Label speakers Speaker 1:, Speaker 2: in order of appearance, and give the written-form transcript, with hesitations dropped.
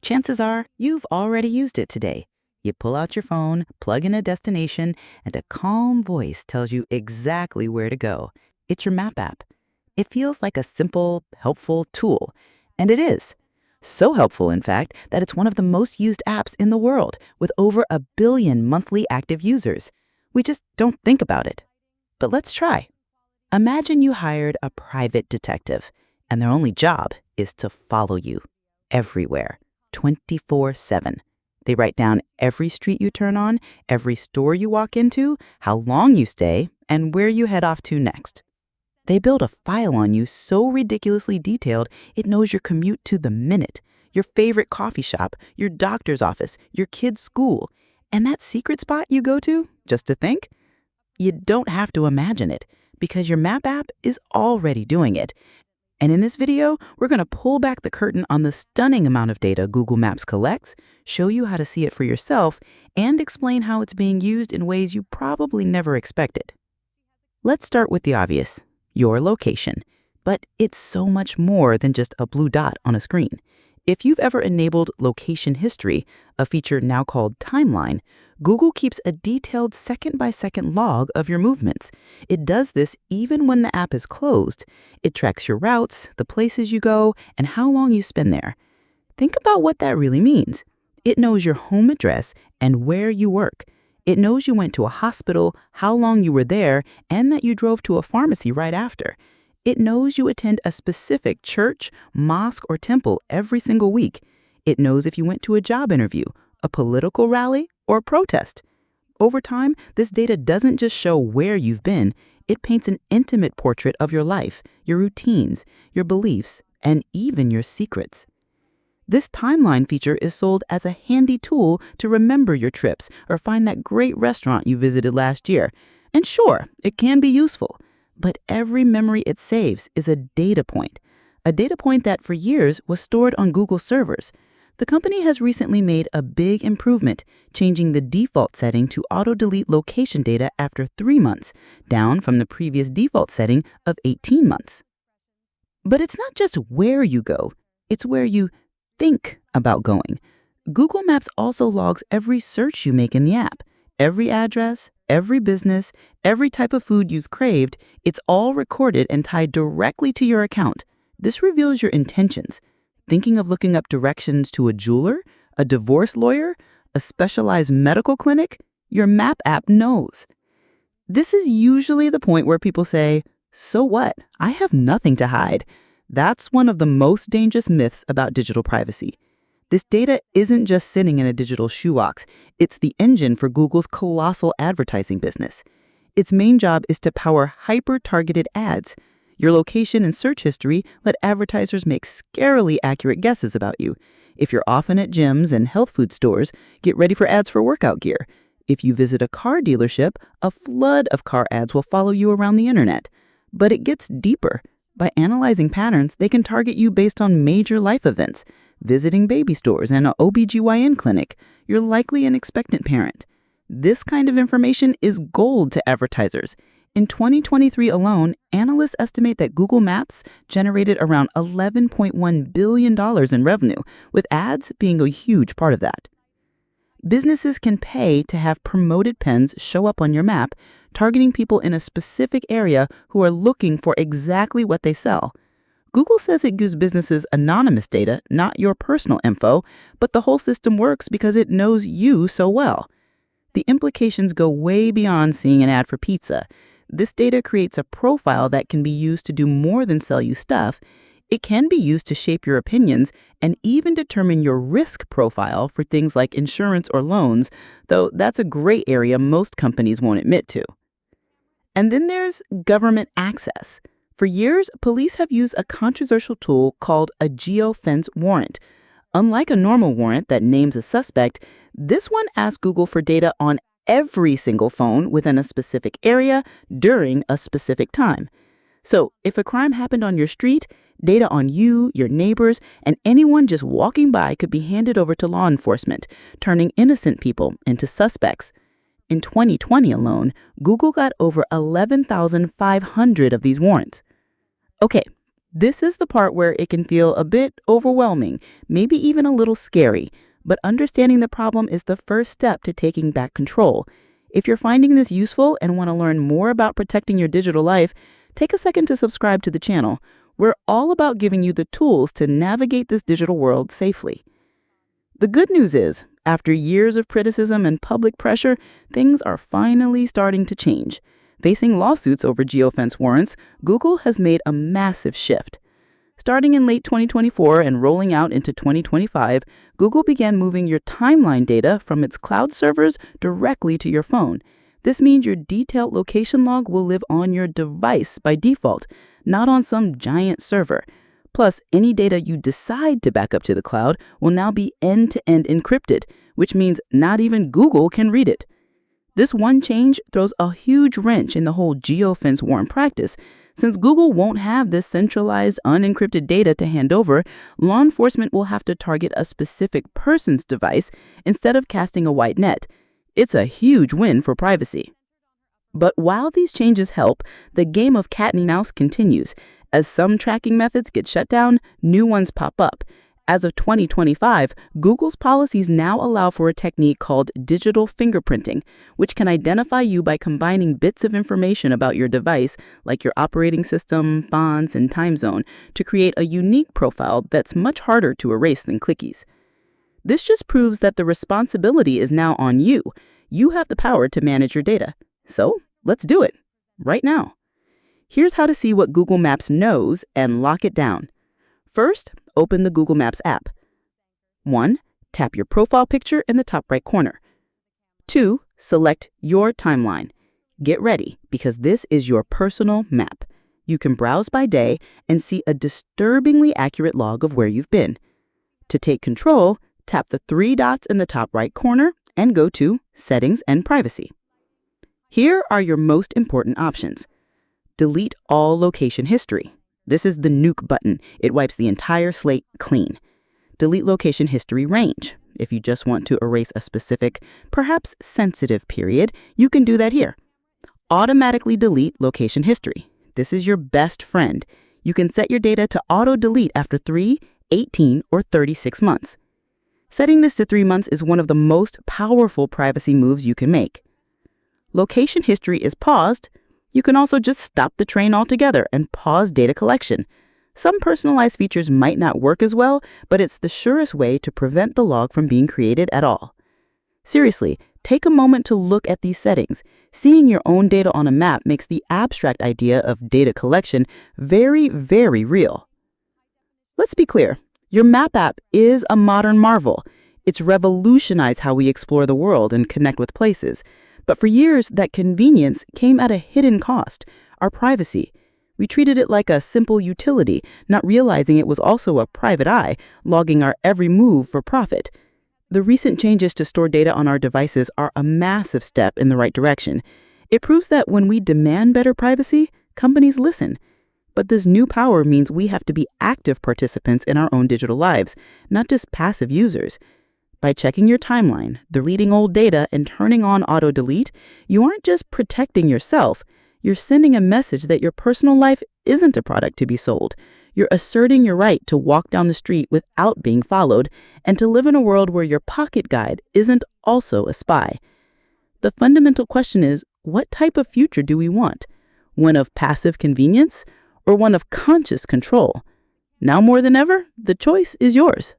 Speaker 1: Chances are you've already used it today. You pull out your phone, plug in a destination, and a calm voice tells you exactly where to go. It's your map app. It feels like a simple, helpful tool. And it is. So helpful, in fact, that it's one of the most used apps in the world, with over 1 billion monthly active users. We just don't think about it. But let's try. Imagine you hired a private detective, and their only job is to follow you everywhere, 24/7. They write down every street you turn on, every store you walk into, how long you stay, and where you head off to next. They build a file on you so ridiculously detailed it knows your commute to the minute, your favorite coffee shop, your doctor's office, your kid's school, and that secret spot you go to, just to think. You don't have to imagine it, because your map app is already doing it. And in this video, we're going to pull back the curtain on the stunning amount of data Google Maps collects, show you how to see it for yourself, and explain how it's being used in ways you probably never expected. Let's start with the obvious, your location. But it's so much more than just a blue dot on a screen. If you've ever enabled location history, a feature now called timeline, Google keeps a detailed second-by-second log of your movements. It does this even when the app is closed. It tracks your routes, the places you go, and how long you spend there. Think about what that really means. It knows your home address and where you work. It knows you went to a hospital, how long you were there, and that you drove to a pharmacy right after. It knows you attend a specific church, mosque, or temple every single week. It knows if you went to a job interview, a political rally, or a protest. Over time, this data doesn't just show where you've been, it paints an intimate portrait of your life, your routines, your beliefs, and even your secrets. This timeline feature is sold as a handy tool to remember your trips or find that great restaurant you visited last year. And sure, it can be useful. But every memory it saves is a data point that for years was stored on Google servers. The company has recently made a big improvement, changing the default setting to auto-delete location data after 3 months, down from the previous default setting of 18 months. But it's not just where you go, it's where you think about going. Google Maps also logs every search you make in the app. Every address, every business, every type of food you've craved, it's all recorded and tied directly to your account. This reveals your intentions. Thinking of looking up directions to a jeweler, a divorce lawyer, a specialized medical clinic? Your map app knows. This is usually the point where people say, "So what? I have nothing to hide." That's one of the most dangerous myths about digital privacy. This data isn't just sitting in a digital shoebox. It's the engine for Google's colossal advertising business. Its main job is to power hyper-targeted ads. Your location and search history let advertisers make scarily accurate guesses about you. If you're often at gyms and health food stores, get ready for ads for workout gear. If you visit a car dealership, a flood of car ads will follow you around the internet. But it gets deeper. By analyzing patterns, they can target you based on major life events. Visiting baby stores and an OBGYN clinic, you're likely an expectant parent. This kind of information is gold to advertisers. In 2023 alone, analysts estimate that Google Maps generated around $11.1 billion in revenue, with ads being a huge part of that. Businesses can pay to have promoted pens show up on your map, targeting people in a specific area who are looking for exactly what they sell. Google says it gives businesses anonymous data, not your personal info, but the whole system works because it knows you so well. The implications go way beyond seeing an ad for pizza. This data creates a profile that can be used to do more than sell you stuff. It can be used to shape your opinions and even determine your risk profile for things like insurance or loans, though that's a gray area most companies won't admit to. And then there's government access. For years, police have used a controversial tool called a geofence warrant. Unlike a normal warrant that names a suspect, this one asks Google for data on every single phone within a specific area during a specific time. So if a crime happened on your street, data on you, your neighbors, and anyone just walking by could be handed over to law enforcement, turning innocent people into suspects. In 2020 alone, Google got over 11,500 of these warrants. Okay, This is the part where it can feel a bit overwhelming, maybe even a little scary, but understanding the problem is the first step to taking back control. If you're finding this useful and want to learn more about protecting your digital life, take a second to subscribe to the channel. We're all about giving you the tools to navigate this digital world safely. The good news is, after years of criticism and public pressure, things are finally starting to change. Facing lawsuits over geofence warrants, Google has made a massive shift. Starting in late 2024 and rolling out into 2025, Google began moving your timeline data from its cloud servers directly to your phone. This means your detailed location log will live on your device by default, not on some giant server. Plus, any data you decide to back up to the cloud will now be end-to-end encrypted, which means not even Google can read it. This one change throws a huge wrench in the whole geofence warrant practice. Since Google won't have this centralized, unencrypted data to hand over, law enforcement will have to target a specific person's device instead of casting a wide net. It's a huge win for privacy. But while these changes help, the game of cat and mouse continues. As some tracking methods get shut down, new ones pop up. As of 2025, Google's policies now allow for a technique called digital fingerprinting, which can identify you by combining bits of information about your device, like your operating system, fonts, and time zone, to create a unique profile that's much harder to erase than clickies. This just proves that the responsibility is now on you. You have the power to manage your data. So let's do it, right now. Here's how to see what Google Maps knows and lock it down. First, open the Google Maps app. 1. Tap your profile picture in the top right corner. 2. Select your timeline. Get ready, because this is your personal map. You can browse by day and see a disturbingly accurate log of where you've been. To take control, tap the 3 dots in the top right corner and go to Settings and Privacy. Here are your most important options. Delete all location history. This is the nuke button. It wipes the entire slate clean. Delete location history range. If you just want to erase a specific, perhaps sensitive period, you can do that here. Automatically delete location history. This is your best friend. You can set your data to auto-delete after 3, 18, or 36 months. Setting this to 3 months is one of the most powerful privacy moves you can make. Location history is paused. You can also just stop the train altogether and pause data collection. Some personalized features might not work as well, but it's the surest way to prevent the log from being created at all. Seriously, take a moment to look at these settings. Seeing your own data on a map makes the abstract idea of data collection very, very real. Let's be clear. Your map app is a modern marvel. It's revolutionized how we explore the world and connect with places. But for years, that convenience came at a hidden cost, our privacy. We treated it like a simple utility, not realizing it was also a private eye, logging our every move for profit. The recent changes to store data on our devices are a massive step in the right direction. It proves that when we demand better privacy, companies listen. But this new power means we have to be active participants in our own digital lives, not just passive users. By checking your timeline, deleting old data, and turning on auto-delete, you aren't just protecting yourself. You're sending a message that your personal life isn't a product to be sold. You're asserting your right to walk down the street without being followed and to live in a world where your pocket guide isn't also a spy. The fundamental question is, what type of future do we want? One of passive convenience or one of conscious control? Now more than ever, the choice is yours.